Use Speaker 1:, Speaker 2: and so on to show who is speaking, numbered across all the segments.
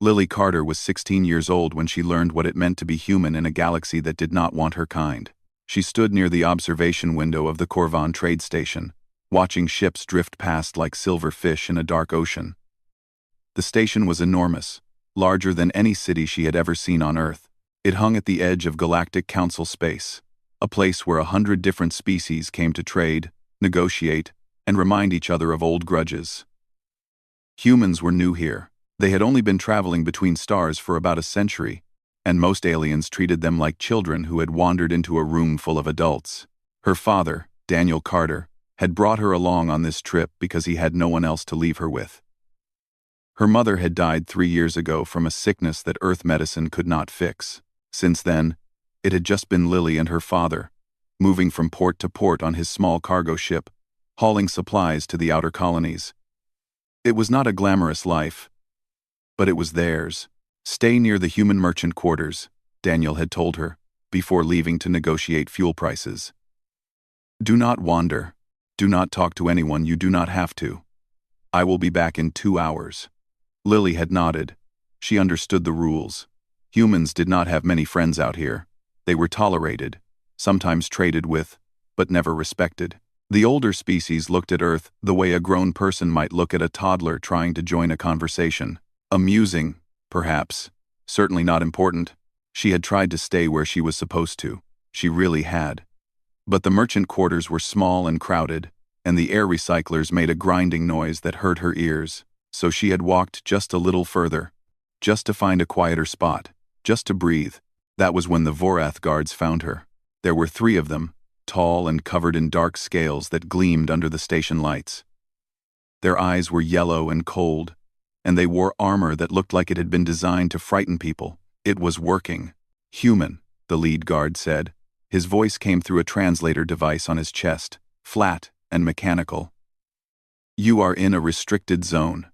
Speaker 1: Lily Carter was 16 years old when she learned what it meant to be human in a galaxy that did not want her kind. She stood near the observation window of the Corvan trade station, watching ships drift past like silver fish in a dark ocean. The station was enormous, larger than any city she had ever seen on Earth. It hung at the edge of Galactic Council space, a place where 100 different species came to trade, negotiate, and remind each other of old grudges. Humans were new here. They had only been traveling between stars for about a century, and most aliens treated them like children who had wandered into a room full of adults. Her father, Daniel Carter, had brought her along on this trip because he had no one else to leave her with. Her mother had died 3 years ago from a sickness that Earth medicine could not fix. Since then, it had just been Lily and her father, moving from port to port on his small cargo ship, hauling supplies to the outer colonies. It was not a glamorous life, but it was theirs. Stay near the human merchant quarters, Daniel had told her, before leaving to negotiate fuel prices. Do not wander. Do not talk to anyone you do not have to. I will be back in 2 hours. Lily had nodded. She understood the rules. Humans did not have many friends out here. They were tolerated, sometimes traded with, but never respected. The older species looked at Earth the way a grown person might look at a toddler trying to join a conversation. Amusing, perhaps. Certainly not important. She had tried to stay where she was supposed to. She really had. But the merchant quarters were small and crowded, and the air recyclers made a grinding noise that hurt her ears, so she had walked just a little further, just to find a quieter spot, just to breathe. That was when the Vorath guards found her. There were 3 of them, tall and covered in dark scales that gleamed under the station lights. Their eyes were yellow and cold, and they wore armor that looked like it had been designed to frighten people. It was working. Human, the lead guard said. His voice came through a translator device on his chest, flat and mechanical. You are in a restricted zone.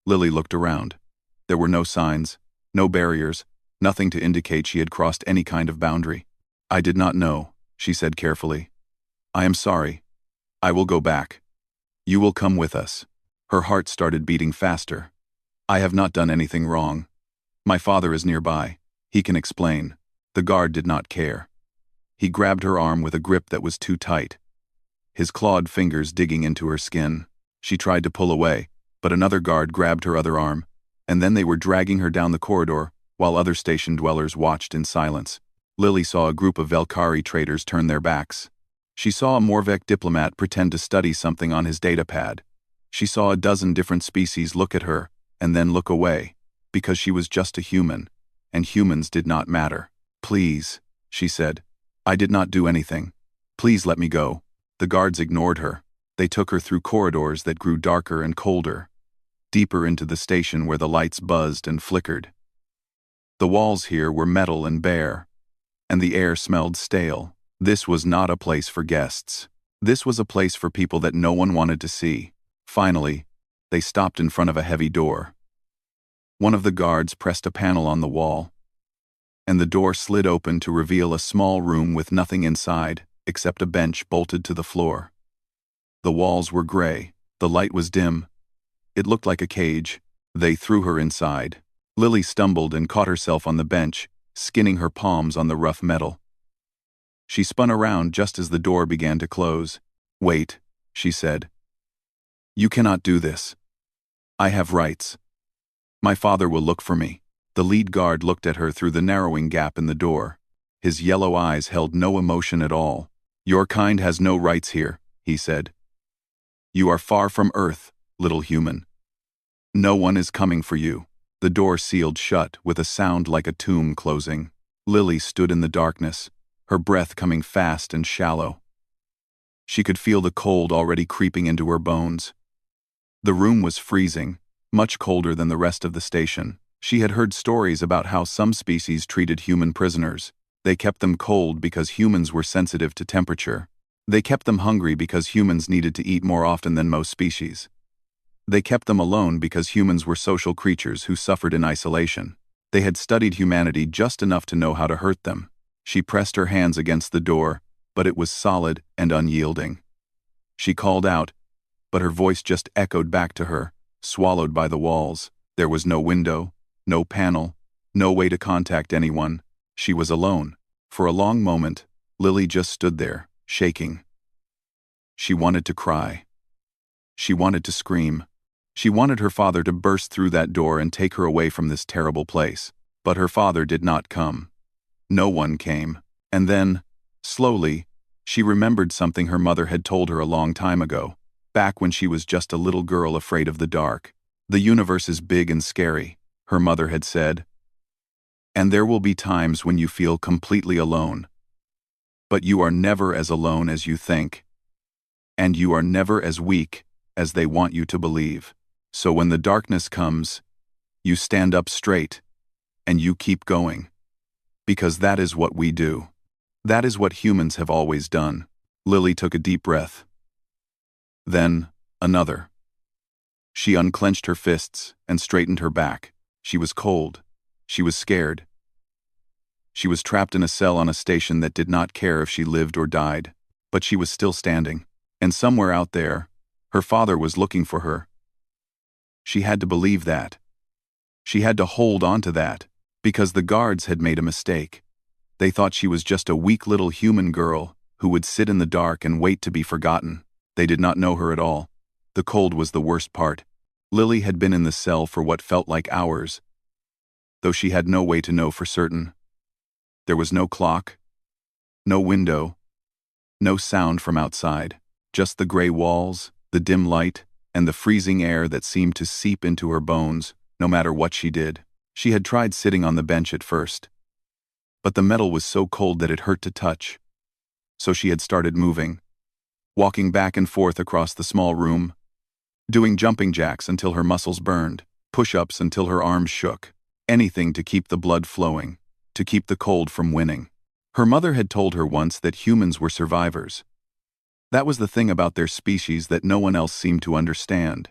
Speaker 1: Lily looked around. There were no signs, no barriers, nothing to indicate she had crossed any kind of boundary. I did not know, she said carefully. I am sorry. I will go back. You will come with us. Her heart started beating faster. I have not done anything wrong. My father is nearby. He can explain. The guard did not care. He grabbed her arm with a grip that was too tight, his clawed fingers digging into her skin. She tried to pull away, but another guard grabbed her other arm, and then they were dragging her down the corridor, while other station dwellers watched in silence. Lily saw a group of Velkari traders turn their backs. She saw a Morvek diplomat pretend to study something on his datapad. She saw a dozen different species look at her, and then look away, because she was just a human, and humans did not matter. Please, she said. I did not do anything. Please let me go. The guards ignored her. They took her through corridors that grew darker and colder, deeper into the station where the lights buzzed and flickered. The walls here were metal and bare, and the air smelled stale. This was not a place for guests. This was a place for people that no one wanted to see. Finally, they stopped in front of a heavy door. One of the guards pressed a panel on the wall, and the door slid open to reveal a small room with nothing inside except a bench bolted to the floor. The walls were gray. The light was dim. It looked like a cage. They threw her inside. Lily stumbled and caught herself on the bench, skinning her palms on the rough metal. She spun around just as the door began to close. Wait, she said. You cannot do this. I have rights. My father will look for me. The lead guard looked at her through the narrowing gap in the door. His yellow eyes held no emotion at all. Your kind has no rights here, he said. You are far from Earth, little human. No one is coming for you. The door sealed shut with a sound like a tomb closing. Lily stood in the darkness, her breath coming fast and shallow. She could feel the cold already creeping into her bones. The room was freezing, much colder than the rest of the station. She had heard stories about how some species treated human prisoners. They kept them cold because humans were sensitive to temperature. They kept them hungry because humans needed to eat more often than most species. They kept them alone because humans were social creatures who suffered in isolation. They had studied humanity just enough to know how to hurt them. She pressed her hands against the door, but it was solid and unyielding. She called out, but her voice just echoed back to her, swallowed by the walls. There was no window, No panel, no way to contact anyone. She was alone. For a long moment, Lily just stood there, shaking. She wanted to cry. She wanted to scream. She wanted her father to burst through that door and take her away from this terrible place. But her father did not come. No one came. And then, slowly, she remembered something her mother had told her a long time ago, back when she was just a little girl afraid of the dark. The universe is big and scary, her mother had said. And there will be times when you feel completely alone. But you are never as alone as you think. And you are never as weak as they want you to believe. So when the darkness comes, you stand up straight, and you keep going. Because that is what we do. That is what humans have always done. Lily took a deep breath. Then, another. She unclenched her fists and straightened her back. She was cold. She was scared. She was trapped in a cell on a station that did not care if she lived or died. But she was still standing. And somewhere out there, her father was looking for her. She had to believe that. She had to hold on to that, because the guards had made a mistake. They thought she was just a weak little human girl who would sit in the dark and wait to be forgotten. They did not know her at all. The cold was the worst part. Lily had been in the cell for what felt like hours, though she had no way to know for certain. There was no clock, no window, no sound from outside, just the gray walls, the dim light, and the freezing air that seemed to seep into her bones, no matter what she did. She had tried sitting on the bench at first, but the metal was so cold that it hurt to touch. So she had started moving, walking back and forth across the small room, doing jumping jacks until her muscles burned, push-ups until her arms shook, anything to keep the blood flowing, to keep the cold from winning. Her mother had told her once that humans were survivors. That was the thing about their species that no one else seemed to understand.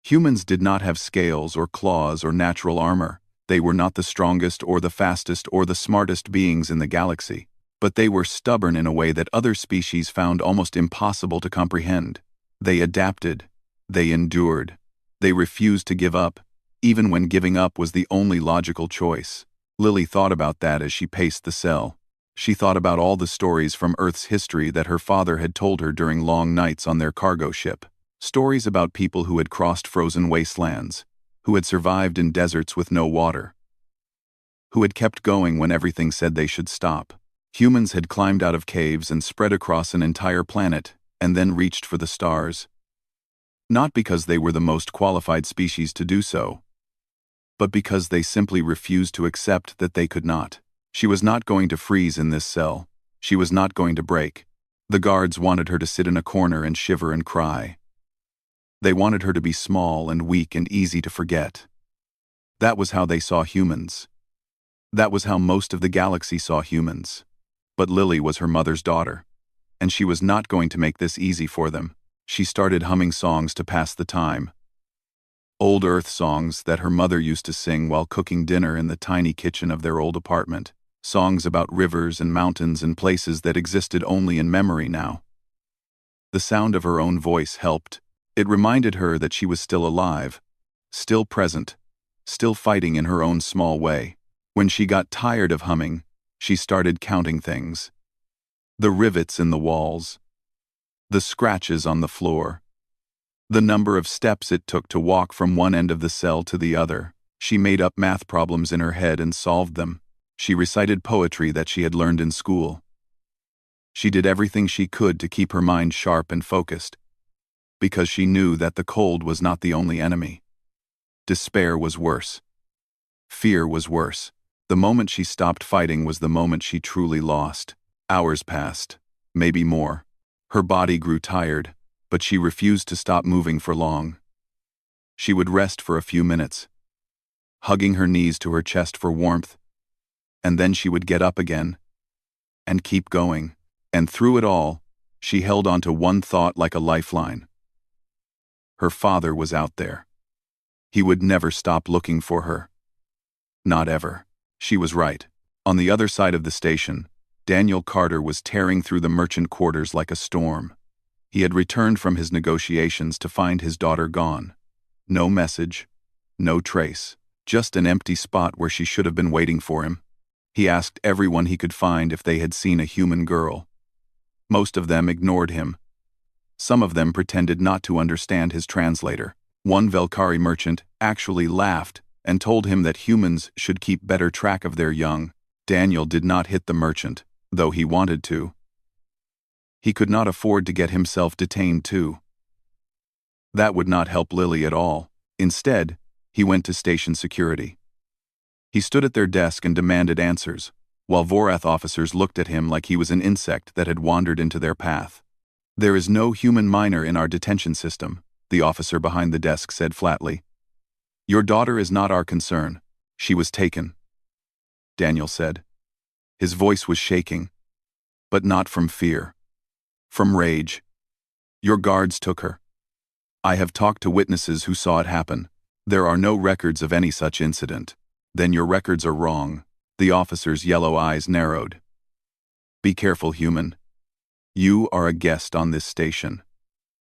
Speaker 1: Humans did not have scales or claws or natural armor. They were not the strongest or the fastest or the smartest beings in the galaxy, but they were stubborn in a way that other species found almost impossible to comprehend. They adapted. They endured. They refused to give up, even when giving up was the only logical choice. Lily thought about that as she paced the cell. She thought about all the stories from Earth's history that her father had told her during long nights on their cargo ship. Stories about people who had crossed frozen wastelands, who had survived in deserts with no water, who had kept going when everything said they should stop. Humans had climbed out of caves and spread across an entire planet, and then reached for the stars. Not because they were the most qualified species to do so, but because they simply refused to accept that they could not. She was not going to freeze in this cell. She was not going to break. The guards wanted her to sit in a corner and shiver and cry. They wanted her to be small and weak and easy to forget. That was how they saw humans. That was how most of the galaxy saw humans. But Lily was her mother's daughter, and she was not going to make this easy for them. She started humming songs to pass the time. Old Earth songs that her mother used to sing while cooking dinner in the tiny kitchen of their old apartment. Songs about rivers and mountains and places that existed only in memory now. The sound of her own voice helped. It reminded her that she was still alive, still present, still fighting in her own small way. When she got tired of humming, she started counting things. The rivets in the walls, the scratches on the floor, the number of steps it took to walk from one end of the cell to the other. She made up math problems in her head and solved them. She recited poetry that she had learned in school. She did everything she could to keep her mind sharp and focused, because she knew that the cold was not the only enemy. Despair was worse. Fear was worse. The moment she stopped fighting was the moment she truly lost. Hours passed, maybe more. Her body grew tired, but she refused to stop moving for long. She would rest for a few minutes, hugging her knees to her chest for warmth, and then she would get up again and keep going. And through it all, she held on to one thought like a lifeline. Her father was out there. He would never stop looking for her. Not ever. She was right. On the other side of the station, Daniel Carter was tearing through the merchant quarters like a storm. He had returned from his negotiations to find his daughter gone. No message, no trace, just an empty spot where she should have been waiting for him. He asked everyone he could find if they had seen a human girl. Most of them ignored him. Some of them pretended not to understand his translator. One Velkari merchant actually laughed and told him that humans should keep better track of their young. Daniel did not hit the merchant, though he wanted to. He could not afford to get himself detained too. That would not help Lily at all. Instead, he went to station security. He stood at their desk and demanded answers, while Vorath officers looked at him like he was an insect that had wandered into their path. "There is no human minor in our detention system," the officer behind the desk said flatly. "Your daughter is not our concern. She was taken," Daniel said. His voice was shaking, but not from fear. From rage. "Your guards took her. I have talked to witnesses who saw it happen. There are no records of any such incident." "Then your records are wrong." The officer's yellow eyes narrowed. "Be careful, human. You are a guest on this station.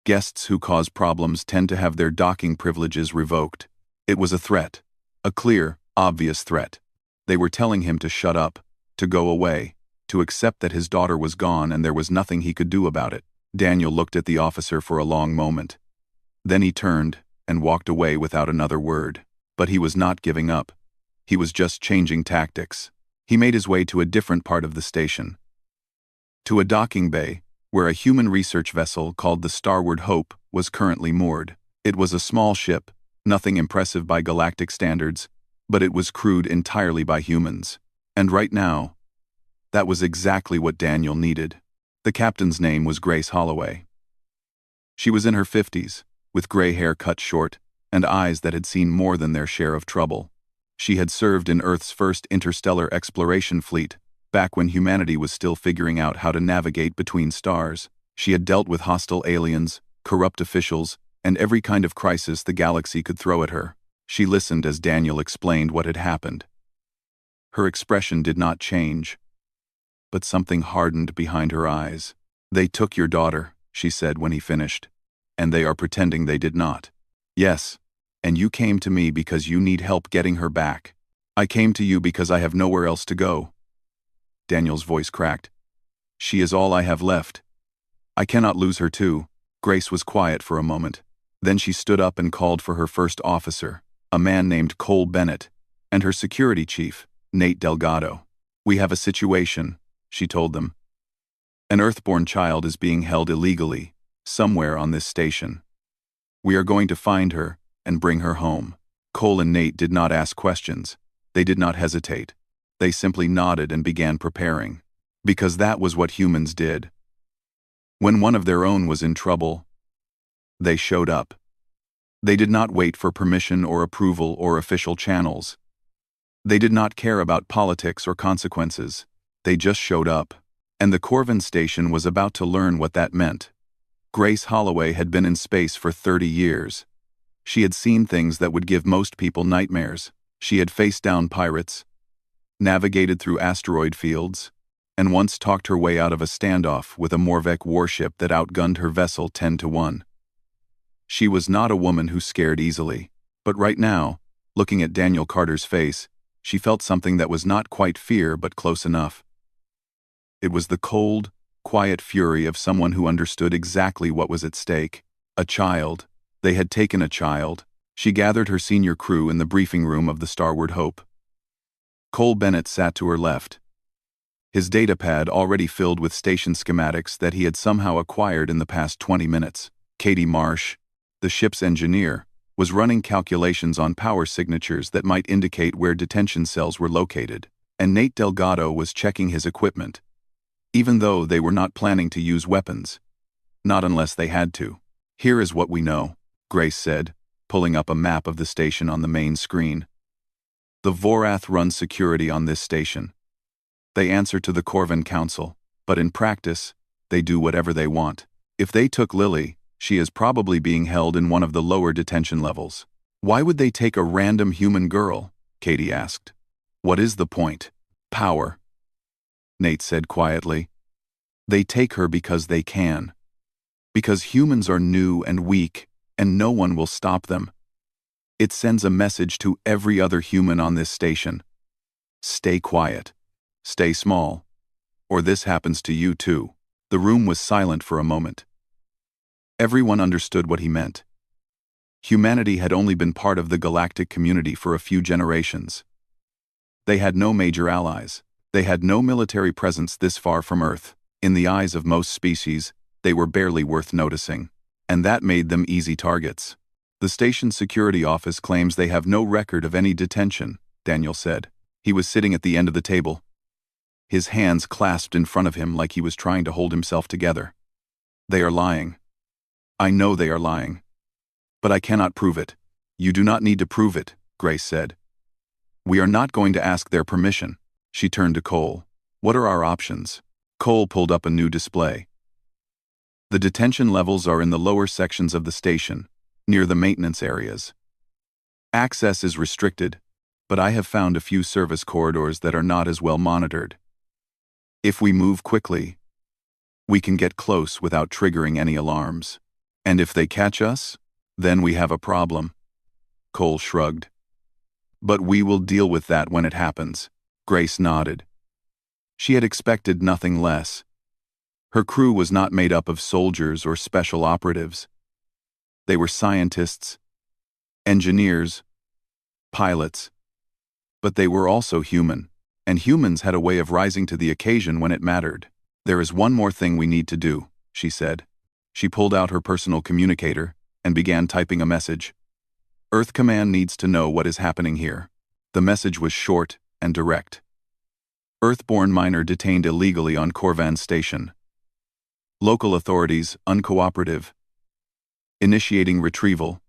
Speaker 1: Guests who cause problems tend to have their docking privileges revoked." It was a threat. A clear, obvious threat. They were telling him to shut up, to go away, to accept that his daughter was gone and there was nothing he could do about it. Daniel looked at the officer for a long moment. Then he turned and walked away without another word. But he was not giving up. He was just changing tactics. He made his way to a different part of the station. To a docking bay, where a human research vessel called the Starward Hope was currently moored. It was a small ship, nothing impressive by galactic standards, but it was crewed entirely by humans. And right now, that was exactly what Daniel needed. The captain's name was Grace Holloway. She was in her 50s, with gray hair cut short, and eyes that had seen more than their share of trouble. She had served in Earth's first interstellar exploration fleet, back when humanity was still figuring out how to navigate between stars. She had dealt with hostile aliens, corrupt officials, and every kind of crisis the galaxy could throw at her. She listened as Daniel explained what had happened. Her expression did not change, but something hardened behind her eyes. "They took your daughter," she said when he finished, "and they are pretending they did not." "Yes, and you came to me because you need help getting her back." "I came to you because I have nowhere else to go." Daniel's voice cracked. "She is all I have left. I cannot lose her too." Grace was quiet for a moment. Then she stood up and called for her first officer, a man named Cole Bennett, and her security chief, Nate Delgado. "We have a situation," she told them. "An Earthborn child is being held illegally, somewhere on this station. We are going to find her and bring her home." Cole and Nate did not ask questions. They did not hesitate. They simply nodded and began preparing. Because that was what humans did. When one of their own was in trouble, they showed up. They did not wait for permission or approval or official channels. They did not care about politics or consequences. They just showed up. And the Corvin station was about to learn what that meant. Grace Holloway had been in space for 30 years. She had seen things that would give most people nightmares. She had faced down pirates, navigated through asteroid fields, and once talked her way out of a standoff with a Morvek warship that outgunned her vessel 10-1. She was not a woman who scared easily, but right now, looking at Daniel Carter's face, she felt something that was not quite fear but close enough. It was the cold, quiet fury of someone who understood exactly what was at stake. A child. They had taken a child. She gathered her senior crew in the briefing room of the Starward Hope. Cole Bennett sat to her left, his datapad already filled with station schematics that he had somehow acquired in the past 20 minutes. Katie Marsh, the ship's engineer, was running calculations on power signatures that might indicate where detention cells were located, and Nate Delgado was checking his equipment, even though they were not planning to use weapons. Not unless they had to. "Here is what we know," Grace said, pulling up a map of the station on the main screen. "The Vorath run security on this station. They answer to the Corvin Council, but in practice, they do whatever they want. If they took Lily, she is probably being held in one of the lower detention levels." "Why would they take a random human girl?" Katie asked. "What is the point?" "Power," Nate said quietly. "They take her because they can. Because humans are new and weak, and no one will stop them. It sends a message to every other human on this station. Stay quiet. Stay small. Or this happens to you too. The room was silent for a moment. Everyone understood what he meant. Humanity had only been part of the galactic community for a few generations. They had no major allies. They had no military presence this far from Earth. In the eyes of most species, they were barely worth noticing. And that made them easy targets. The station's security office claims they have no record of any detention, Daniel said. He was sitting at the end of the table, his hands clasped in front of him like he was trying to hold himself together. They are lying. I know they are lying. But I cannot prove it. You do not need to prove it, Grace said. We are not going to ask their permission. She turned to Cole. What are our options? Cole pulled up a new display. The detention levels are in the lower sections of the station, near the maintenance areas. Access is restricted, but I have found a few service corridors that are not as well monitored. If we move quickly, we can get close without triggering any alarms. And if they catch us, then we have a problem. Cole shrugged. But we will deal with that when it happens. Grace nodded. She had expected nothing less. Her crew was not made up of soldiers or special operatives. They were scientists, engineers, pilots. But they were also human, and humans had a way of rising to the occasion when it mattered. There is one more thing we need to do, she said. She pulled out her personal communicator and began typing a message. Earth Command needs to know what is happening here. The message was short and direct. Earthborn miner detained illegally on Corvan Station. Local authorities uncooperative. Initiating retrieval.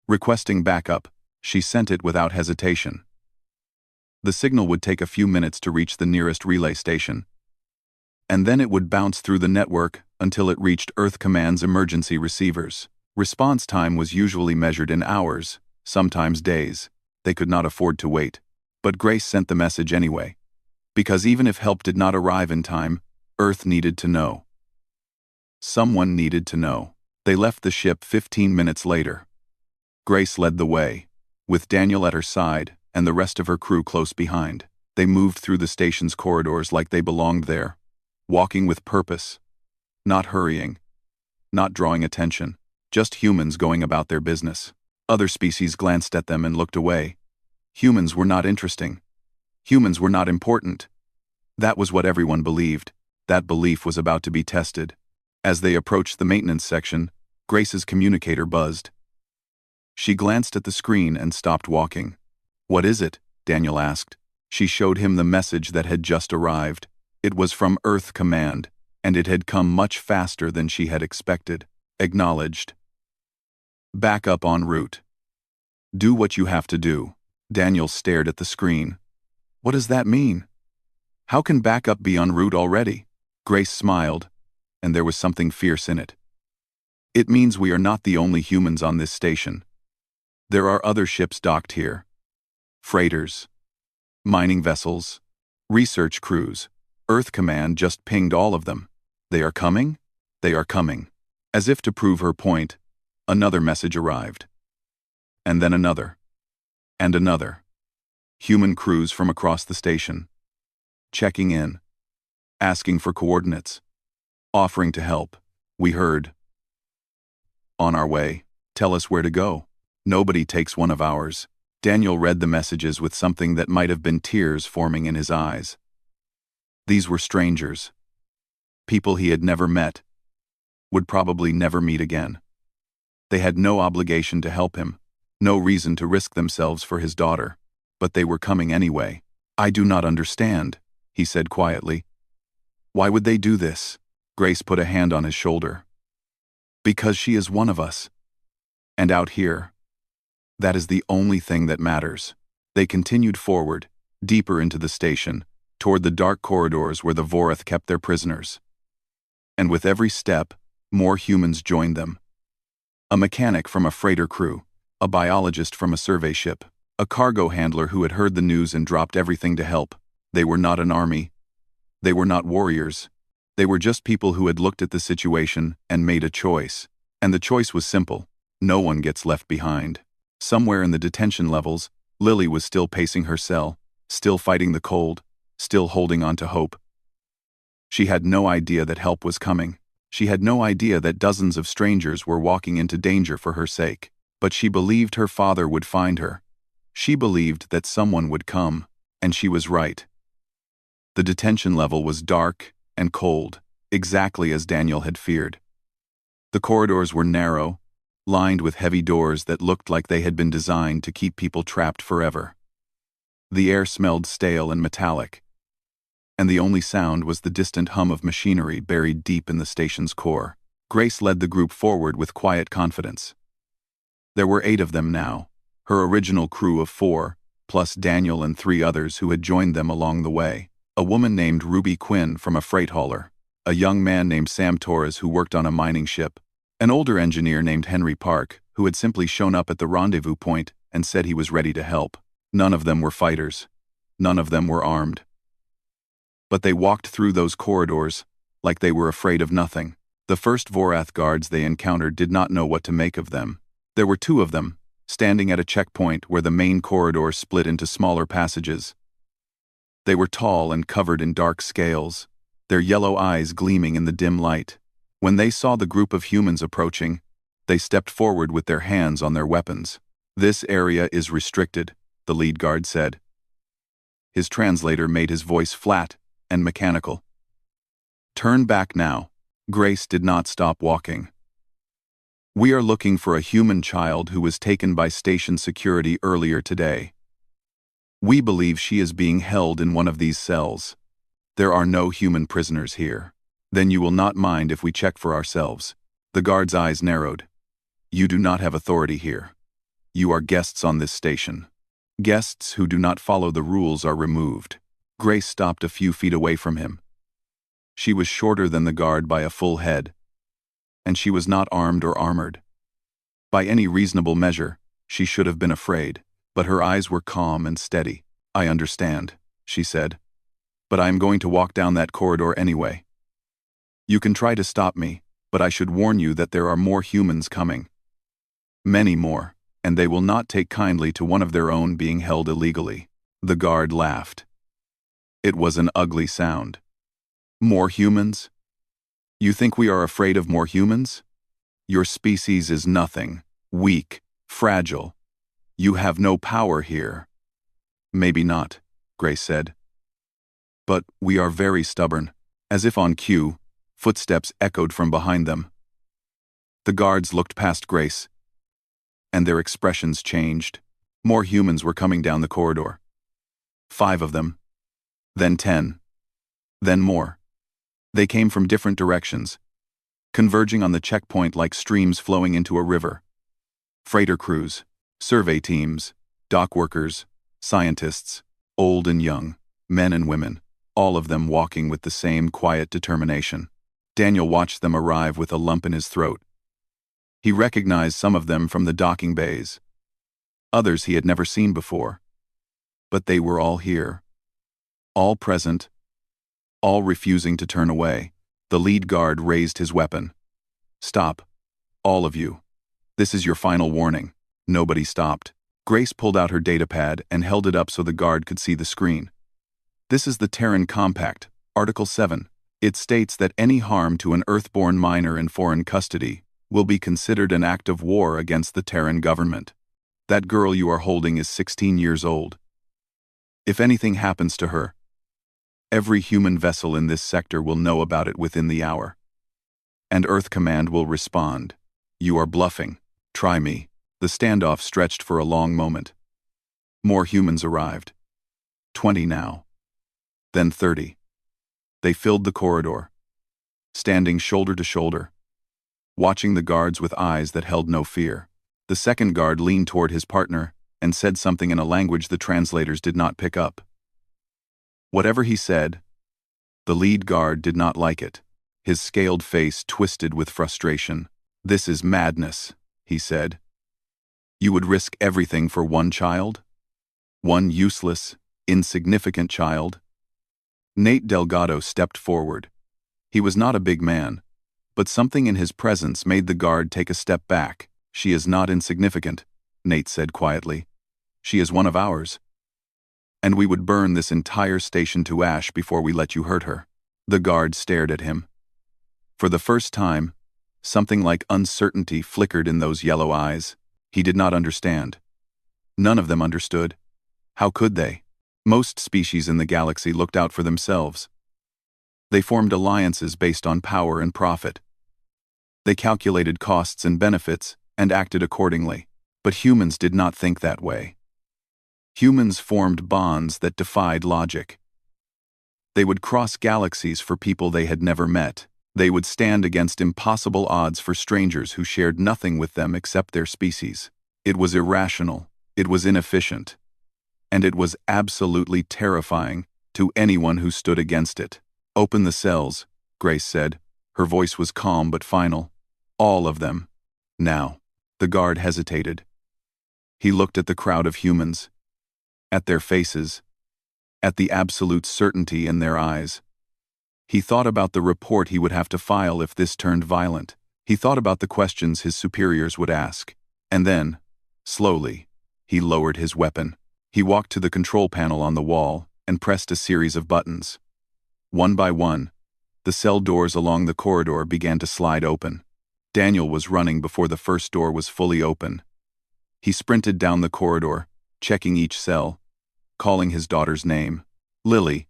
Speaker 1: Requesting backup. She sent it without hesitation. The signal would take a few minutes to reach the nearest relay station. And then it would bounce through the network until it reached Earth Command's emergency receivers. Response time was usually measured in hours, sometimes days. They could not afford to wait. But Grace sent the message anyway. Because even if help did not arrive in time, Earth needed to know. Someone needed to know. They left the ship 15 minutes later. Grace led the way, with Daniel at her side and the rest of her crew close behind. They moved through the station's corridors like they belonged there, walking with purpose, not hurrying, not drawing attention, just humans going about their business. Other species glanced at them and looked away. Humans were not interesting. Humans were not important. That was what everyone believed. That belief was about to be tested. As they approached the maintenance section, Grace's communicator buzzed. She glanced at the screen and stopped walking. What is it? Daniel asked. She showed him the message that had just arrived. It was from Earth Command, and it had come much faster than she had expected. Acknowledged. Backup en route. Do what you have to do. Daniel stared at the screen. What does that mean? How can backup be en route already? Grace smiled, and there was something fierce in it. It means we are not the only humans on this station. There are other ships docked here. Freighters, mining vessels, research crews. Earth Command just pinged all of them. They are coming? They are coming. As if to prove her point, another message arrived. And then another. And another. Human crews from across the station. Checking in. Asking for coordinates. Offering to help. We heard. On our way. Tell us where to go. Nobody takes one of ours. Daniel read the messages with something that might have been tears forming in his eyes. These were strangers. People he had never met. Would probably never meet again. They had no obligation to help him, no reason to risk themselves for his daughter, but they were coming anyway. I do not understand, he said quietly. Why would they do this? Grace put a hand on his shoulder. Because she is one of us. And out here, that is the only thing that matters. They continued forward, deeper into the station, toward the dark corridors where the Vorath kept their prisoners. And with every step, more humans joined them. A mechanic from a freighter crew, a biologist from a survey ship, a cargo handler who had heard the news and dropped everything to help. They were not an army. They were not warriors. They were just people who had looked at the situation and made a choice. And the choice was simple. No one gets left behind. Somewhere in the detention levels, Lily was still pacing her cell, still fighting the cold, still holding on to hope. She had no idea that help was coming. She had no idea that dozens of strangers were walking into danger for her sake. But she believed her father would find her. She believed that someone would come, and she was right. The detention level was dark and cold, exactly as Daniel had feared. The corridors were narrow, lined with heavy doors that looked like they had been designed to keep people trapped forever. The air smelled stale and metallic, and the only sound was the distant hum of machinery buried deep in the station's core. Grace led the group forward with quiet confidence. There were 8 of them now, her original crew of 4, plus Daniel and 3 others who had joined them along the way. A woman named Ruby Quinn from a freight hauler, a young man named Sam Torres who worked on a mining ship, an older engineer named Henry Park who had simply shown up at the rendezvous point and said he was ready to help. None of them were fighters. None of them were armed. But they walked through those corridors like they were afraid of nothing. The first Vorath guards they encountered did not know what to make of them. There were 2 of them, standing at a checkpoint where the main corridor split into smaller passages. They were tall and covered in dark scales, their yellow eyes gleaming in the dim light. When they saw the group of humans approaching, they stepped forward with their hands on their weapons. "This area is restricted," the lead guard said. His translator made his voice flat and mechanical. "Turn back now." Grace did not stop walking. "We are looking for a human child who was taken by station security earlier today. We believe she is being held in one of these cells. There are no human prisoners here. Then you will not mind if we check for ourselves." The guard's eyes narrowed. "You do not have authority here. You are guests on this station. Guests who do not follow the rules are removed." Grace stopped a few feet away from him. She was shorter than the guard by a full head, and she was not armed or armored. By any reasonable measure, she should have been afraid, but her eyes were calm and steady. "I understand," she said, "but I am going to walk down that corridor anyway. You can try to stop me, but I should warn you that there are more humans coming. Many more, and they will not take kindly to one of their own being held illegally." The guard laughed. It was an ugly sound. "More humans? You think we are afraid of more humans? Your species is nothing, weak, fragile. You have no power here." "Maybe not," Grace said. "But we are very stubborn." As if on cue, footsteps echoed from behind them. The guards looked past Grace, and their expressions changed. More humans were coming down the corridor. 5 of them. Then 10. Then more. They came from different directions, converging on the checkpoint like streams flowing into a river. Freighter crews, survey teams, dock workers, scientists, old and young, men and women, all of them walking with the same quiet determination. Daniel watched them arrive with a lump in his throat. He recognized some of them from the docking bays. Others he had never seen before. But they were all here. All present. All refusing to turn away. The lead guard raised his weapon. "Stop. All of you. This is your final warning." Nobody stopped. Grace pulled out her datapad and held it up so the guard could see the screen. "This is the Terran Compact, Article 7. It states that any harm to an Earthborn minor in foreign custody will be considered an act of war against the Terran government. That girl you are holding is 16 years old. If anything happens to her, every human vessel in this sector will know about it within the hour. And Earth Command will respond. You are bluffing. Try me." The standoff stretched for a long moment. More humans arrived. 20 now. Then 30. They filled the corridor, standing shoulder to shoulder, watching the guards with eyes that held no fear. The second guard leaned toward his partner and said something in a language the translators did not pick up. Whatever he said, the lead guard did not like it. His scaled face twisted with frustration. "This is madness," he said. "You would risk everything for one child? One useless, insignificant child?" Nate Delgado stepped forward. He was not a big man, but something in his presence made the guard take a step back. "She is not insignificant," Nate said quietly. "She is one of ours. And we would burn this entire station to ash before we let you hurt her." The guard stared at him. For the first time, something like uncertainty flickered in those yellow eyes. He did not understand. None of them understood. How could they? Most species in the galaxy looked out for themselves. They formed alliances based on power and profit. They calculated costs and benefits and acted accordingly. But humans did not think that way. Humans formed bonds that defied logic. They would cross galaxies for people they had never met. They would stand against impossible odds for strangers who shared nothing with them except their species. It was irrational, it was inefficient, and it was absolutely terrifying to anyone who stood against it. "Open the cells," Grace said. Her voice was calm but final. "All of them. Now." The guard hesitated. He looked at the crowd of humans, at their faces, at the absolute certainty in their eyes. He thought about the report he would have to file if this turned violent. He thought about the questions his superiors would ask. And then, slowly, he lowered his weapon. He walked to the control panel on the wall and pressed a series of buttons. One by one, the cell doors along the corridor began to slide open. Daniel was running before the first door was fully open. He sprinted down the corridor, checking each cell, calling his daughter's name. "Lily.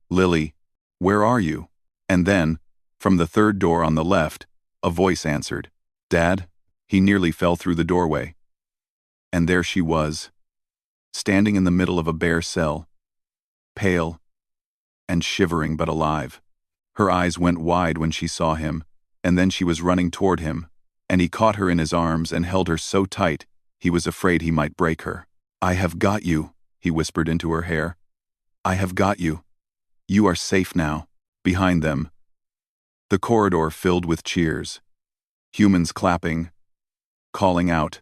Speaker 1: Lily, where are you?" And then, from the third door on the left, a voice answered. "Dad?" He nearly fell through the doorway. And there she was, standing in the middle of a bare cell, pale and shivering but alive. Her eyes went wide when she saw him, and then she was running toward him, and he caught her in his arms and held her so tight he was afraid he might break her. "I have got you," he whispered into her hair. "I have got you. You are safe now." Behind them, the corridor filled with cheers. Humans clapping, calling out,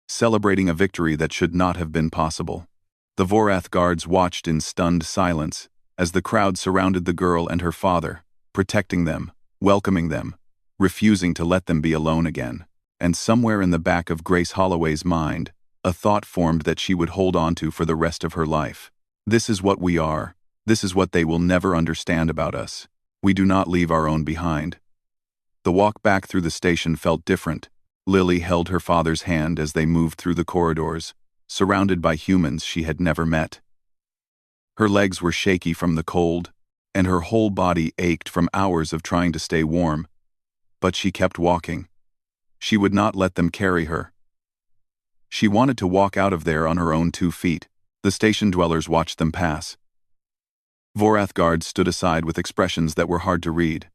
Speaker 1: celebrating a victory that should not have been possible. The Vorath guards watched in stunned silence as the crowd surrounded the girl and her father, protecting them, welcoming them, refusing to let them be alone again. And somewhere in the back of Grace Holloway's mind, a thought formed that she would hold on to for the rest of her life. This is what we are. This is what they will never understand about us. We do not leave our own behind. The walk back through the station felt different. Lily held her father's hand as they moved through the corridors, surrounded by humans she had never met. Her legs were shaky from the cold, and her whole body ached from hours of trying to stay warm. But she kept walking. She would not let them carry her. She wanted to walk out of there on her own 2 feet. The station dwellers watched them pass. Vorath guards stood aside with expressions that were hard to read.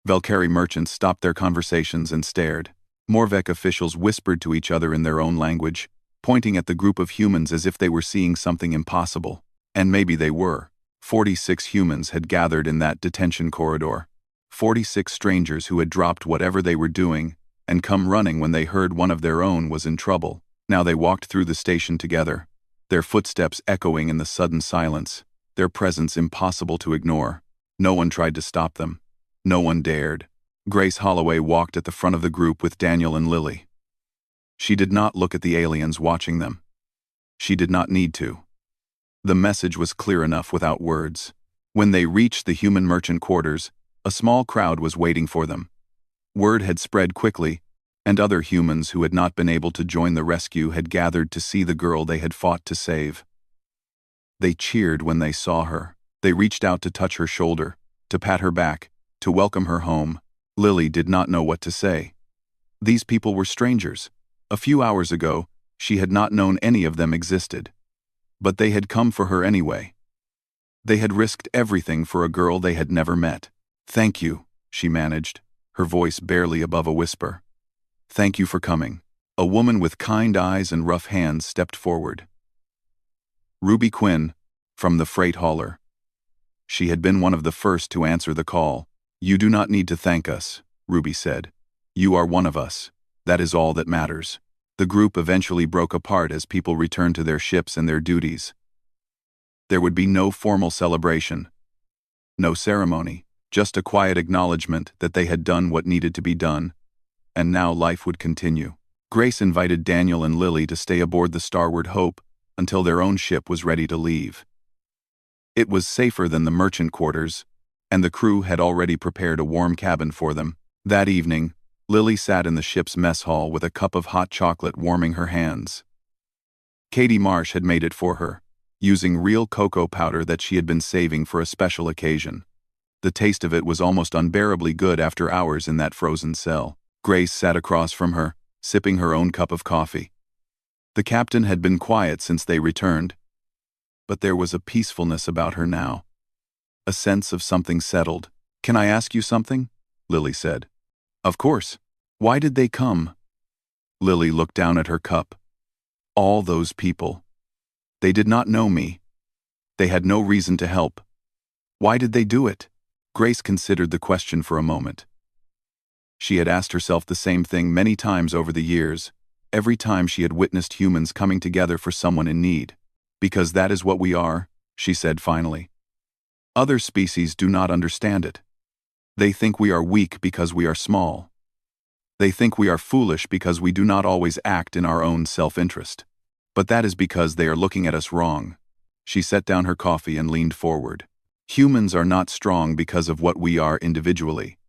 Speaker 1: Valkyrie merchants stopped their conversations and stared. Morvek officials whispered to each other in their own language, pointing at the group of humans as if they were seeing something impossible. And maybe they were. 46 humans had gathered in that detention corridor. 46 strangers who had dropped whatever they were doing and come running when they heard one of their own was in trouble. Now they walked through the station together, their footsteps echoing in the sudden silence, their presence impossible to ignore. No one tried to stop them. No one dared. Grace Holloway walked at the front of the group with Daniel and Lily. She did not look at the aliens watching them. She did not need to. The message was clear enough without words. When they reached the human merchant quarters, a small crowd was waiting for them. Word had spread quickly, and other humans who had not been able to join the rescue had gathered to see the girl they had fought to save. They cheered when they saw her. They reached out to touch her shoulder, to pat her back, to welcome her home. Lily did not know what to say. These people were strangers. A few hours ago, she had not known any of them existed. But they had come for her anyway. They had risked everything for a girl they had never met. "Thank you," she managed, her voice barely above a whisper. "Thank you for coming." A woman with kind eyes and rough hands stepped forward. Ruby Quinn, from the freight hauler. She had been one of the first to answer the call. "You do not need to thank us," Ruby said. "You are one of us. That is all that matters." The group eventually broke apart as people returned to their ships and their duties. There would be no formal celebration, no ceremony, just a quiet acknowledgement that they had done what needed to be done, and now life would continue. Grace invited Daniel and Lily to stay aboard the Starward Hope until their own ship was ready to leave. It was safer than the merchant quarters, and the crew had already prepared a warm cabin for them. That evening, Lily sat in the ship's mess hall with a cup of hot chocolate warming her hands. Katie Marsh had made it for her, using real cocoa powder that she had been saving for a special occasion. The taste of it was almost unbearably good after hours in that frozen cell. Grace sat across from her, sipping her own cup of coffee. The captain had been quiet since they returned, but there was a peacefulness about her now. A sense of something settled. "Can I ask you something?" Lily said. "Of course. Why did they come?" Lily looked down at her cup. All those people. They did not know me. They had no reason to help. Why did they do it? Grace considered the question for a moment. She had asked herself the same thing many times over the years, every time she had witnessed humans coming together for someone in need. "Because that is what we are," she said finally. "Other species do not understand it. They think we are weak because we are small. They think we are foolish because we do not always act in our own self-interest. But that is because they are looking at us wrong." She set down her coffee and leaned forward. "Humans are not strong because of what we are individually.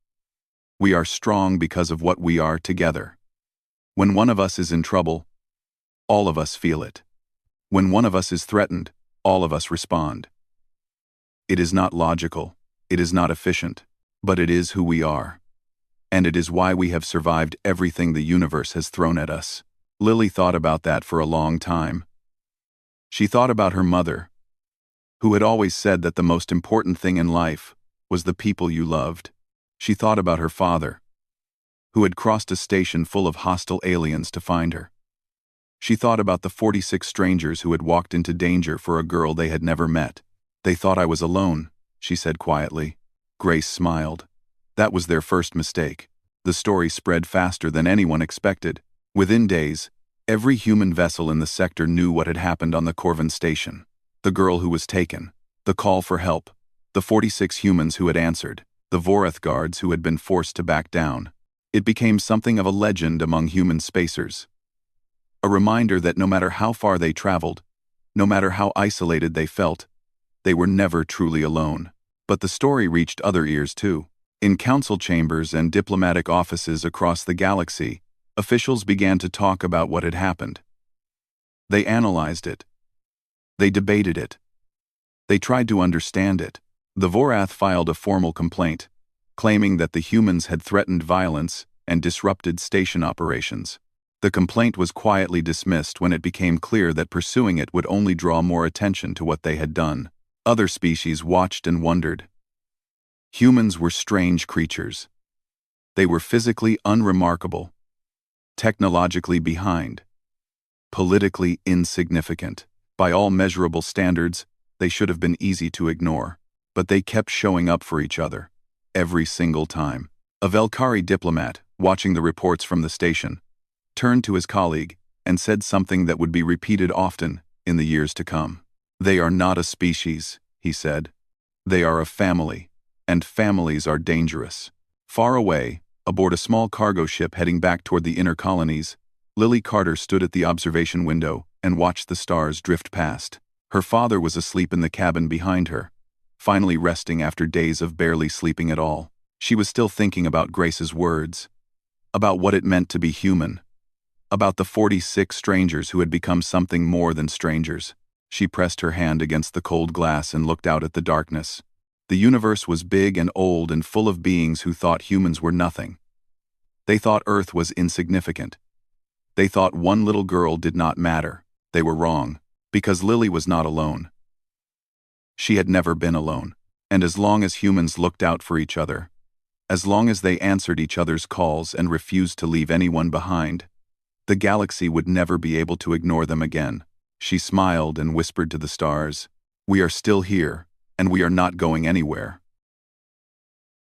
Speaker 1: We are strong because of what we are together. When one of us is in trouble, all of us feel it. When one of us is threatened, all of us respond. It is not logical, it is not efficient, but it is who we are. And it is why we have survived everything the universe has thrown at us." Lily thought about that for a long time. She thought about her mother, who had always said that the most important thing in life was the people you loved. She thought about her father, who had crossed a station full of hostile aliens to find her. She thought about the 46 strangers who had walked into danger for a girl they had never met. "They thought I was alone," she said quietly. Grace smiled. That was their first mistake. The story spread faster than anyone expected. Within days, every human vessel in the sector knew what had happened on the Corvin station. The girl who was taken, the call for help, the 46 humans who had answered, the Vorath guards who had been forced to back down. It became something of a legend among human spacers. A reminder that no matter how far they traveled, no matter how isolated they felt, they were never truly alone. But the story reached other ears too. In council chambers and diplomatic offices across the galaxy, officials began to talk about what had happened. They analyzed it. They debated it. They tried to understand it. The Vorath filed a formal complaint, claiming that the humans had threatened violence and disrupted station operations. The complaint was quietly dismissed when it became clear that pursuing it would only draw more attention to what they had done. Other species watched and wondered. Humans were strange creatures. They were physically unremarkable, technologically behind, politically insignificant. By all measurable standards, they should have been easy to ignore. But they kept showing up for each other, every single time. A Velkari diplomat, watching the reports from the station, turned to his colleague and said something that would be repeated often in the years to come. "They are not a species," he said. "They are a family, and families are dangerous." Far away, aboard a small cargo ship heading back toward the inner colonies, Lily Carter stood at the observation window and watched the stars drift past. Her father was asleep in the cabin behind her, finally resting after days of barely sleeping at all. She was still thinking about Grace's words, about what it meant to be human, about the 46 strangers who had become something more than strangers. She pressed her hand against the cold glass and looked out at the darkness. The universe was big and old and full of beings who thought humans were nothing. They thought Earth was insignificant. They thought one little girl did not matter. They were wrong, because Lily was not alone. She had never been alone, and as long as humans looked out for each other, as long as they answered each other's calls and refused to leave anyone behind, the galaxy would never be able to ignore them again. She smiled and whispered to the stars, "We are still here, and we are not going anywhere."